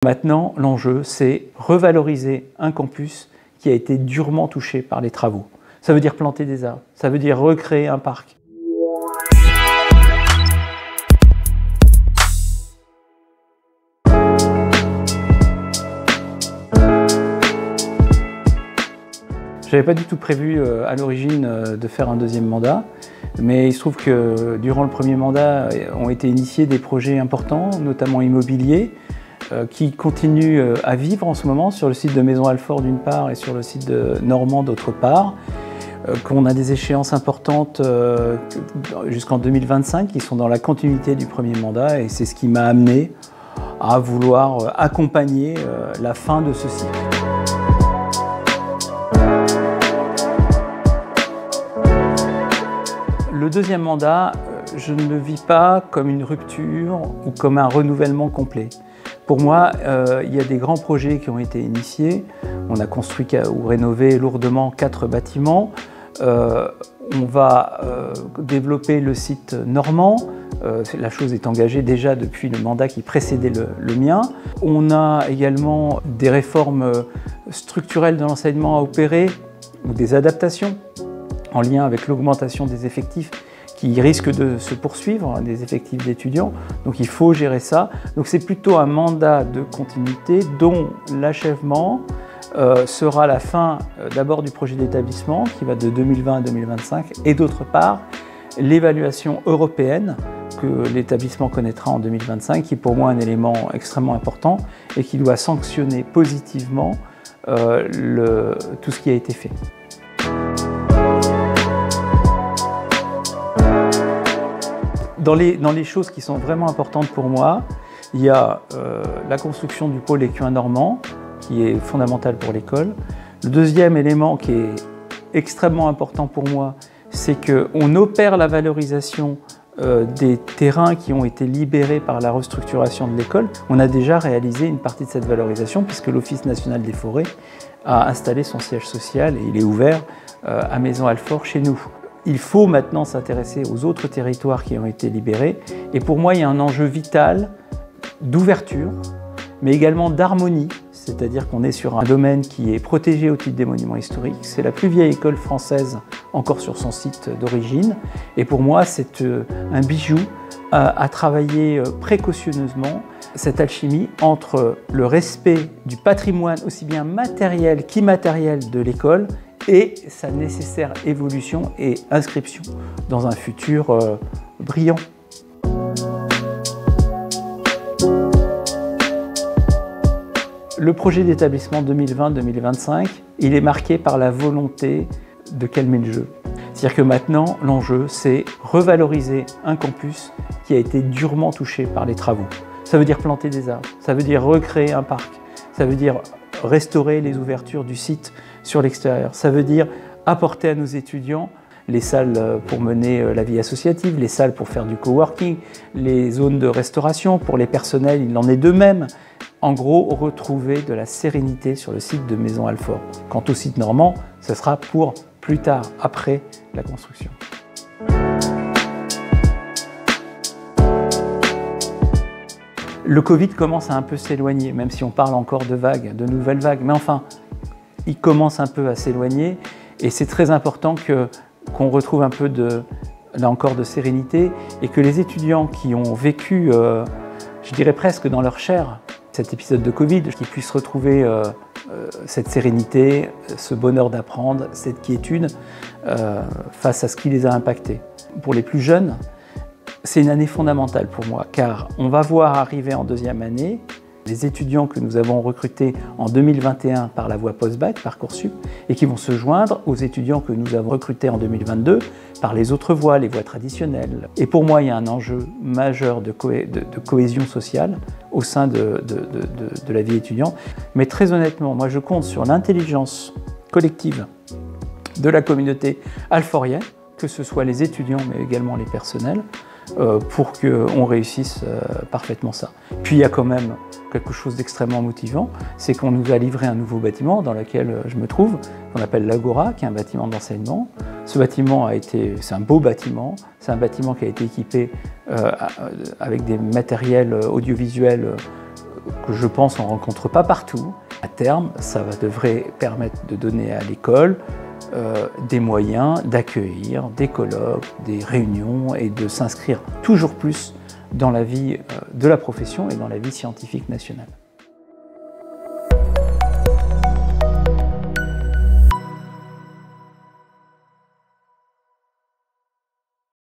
Maintenant, l'enjeu, c'est revaloriser un campus qui a été durement touché par les travaux. Ça veut dire planter des arbres, ça veut dire recréer un parc. Je n'avais pas du tout prévu à l'origine de faire un deuxième mandat, mais il se trouve que durant le premier mandat ont été initiés des projets importants, notamment immobiliers, qui continuent à vivre en ce moment sur le site de Maison Alfort d'une part et sur le site de Normand d'autre part, qu'on a des échéances importantes jusqu'en 2025 qui sont dans la continuité du premier mandat, et c'est ce qui m'a amené à vouloir accompagner la fin de ce cycle. Le deuxième mandat, je ne le vis pas comme une rupture ou comme un renouvellement complet. Pour moi, il y a des grands projets qui ont été initiés. On a construit ou rénové lourdement 4 bâtiments. On va développer le site normand. La chose est engagée déjà depuis le mandat qui précédait le mien. On a également des réformes structurelles de l'enseignement à opérer ou des adaptations en lien avec l'augmentation des effectifs qui risquent de se poursuivre, des effectifs d'étudiants. Donc il faut gérer ça. Donc c'est plutôt un mandat de continuité dont l'achèvement sera la fin d'abord du projet d'établissement qui va de 2020 à 2025 et d'autre part l'évaluation européenne que l'établissement connaîtra en 2025 qui est pour moi un élément extrêmement important et qui doit sanctionner positivement tout ce qui a été fait. Dans les choses qui sont vraiment importantes pour moi, il y a la construction du pôle écuin normand, qui est fondamental pour l'école. Le deuxième élément qui est extrêmement important pour moi, c'est qu'on opère la valorisation des terrains qui ont été libérés par la restructuration de l'école. On a déjà réalisé une partie de cette valorisation puisque l'Office national des forêts a installé son siège social et il est ouvert à Maison Alfort chez nous. Il faut maintenant s'intéresser aux autres territoires qui ont été libérés. Et pour moi, il y a un enjeu vital d'ouverture, mais également d'harmonie. C'est-à-dire qu'on est sur un domaine qui est protégé au titre des monuments historiques. C'est la plus vieille école française encore sur son site d'origine. Et pour moi, c'est un bijou à travailler précautionneusement cette alchimie entre le respect du patrimoine aussi bien matériel qu'immatériel de l'école et sa nécessaire évolution et inscription dans un futur brillant. Le projet d'établissement 2020-2025, il est marqué par la volonté de calmer le jeu. C'est-à-dire que maintenant, l'enjeu, c'est revaloriser un campus qui a été durement touché par les travaux. Ça veut dire planter des arbres, ça veut dire recréer un parc, ça veut dire restaurer les ouvertures du site sur l'extérieur. Ça veut dire apporter à nos étudiants les salles pour mener la vie associative, les salles pour faire du coworking, les zones de restauration pour les personnels, il en est de même. En gros, retrouver de la sérénité sur le site de Maison Alfort. Quant au site normand, ce sera pour plus tard, après la construction. Le Covid commence à un peu s'éloigner, même si on parle encore de vagues, de nouvelles vagues. Mais enfin, il commence un peu à s'éloigner et c'est très important qu'on retrouve un peu là encore de sérénité et que les étudiants qui ont vécu, je dirais presque dans leur chair, cet épisode de Covid, qu'ils puissent retrouver cette sérénité, ce bonheur d'apprendre, cette quiétude face à ce qui les a impactés. Pour les plus jeunes, c'est une année fondamentale pour moi, car on va voir arriver en deuxième année les étudiants que nous avons recrutés en 2021 par la voie post-bac, Parcoursup, et qui vont se joindre aux étudiants que nous avons recrutés en 2022 par les autres voies, les voies traditionnelles. Et pour moi, il y a un enjeu majeur de cohésion sociale au sein de la vie étudiante. Mais très honnêtement, moi je compte sur l'intelligence collective de la communauté alforienne, que ce soit les étudiants mais également les personnels, pour qu'on réussisse parfaitement ça. Puis il y a quand même quelque chose d'extrêmement motivant, c'est qu'on nous a livré un nouveau bâtiment dans lequel je me trouve, qu'on appelle l'Agora, qui est un bâtiment d'enseignement. Ce bâtiment c'est un beau bâtiment, c'est un bâtiment qui a été équipé avec des matériels audiovisuels que je pense on ne rencontre pas partout. À terme, ça devrait permettre de donner à l'école des moyens d'accueillir des colloques, des réunions et de s'inscrire toujours plus dans la vie de la profession et dans la vie scientifique nationale.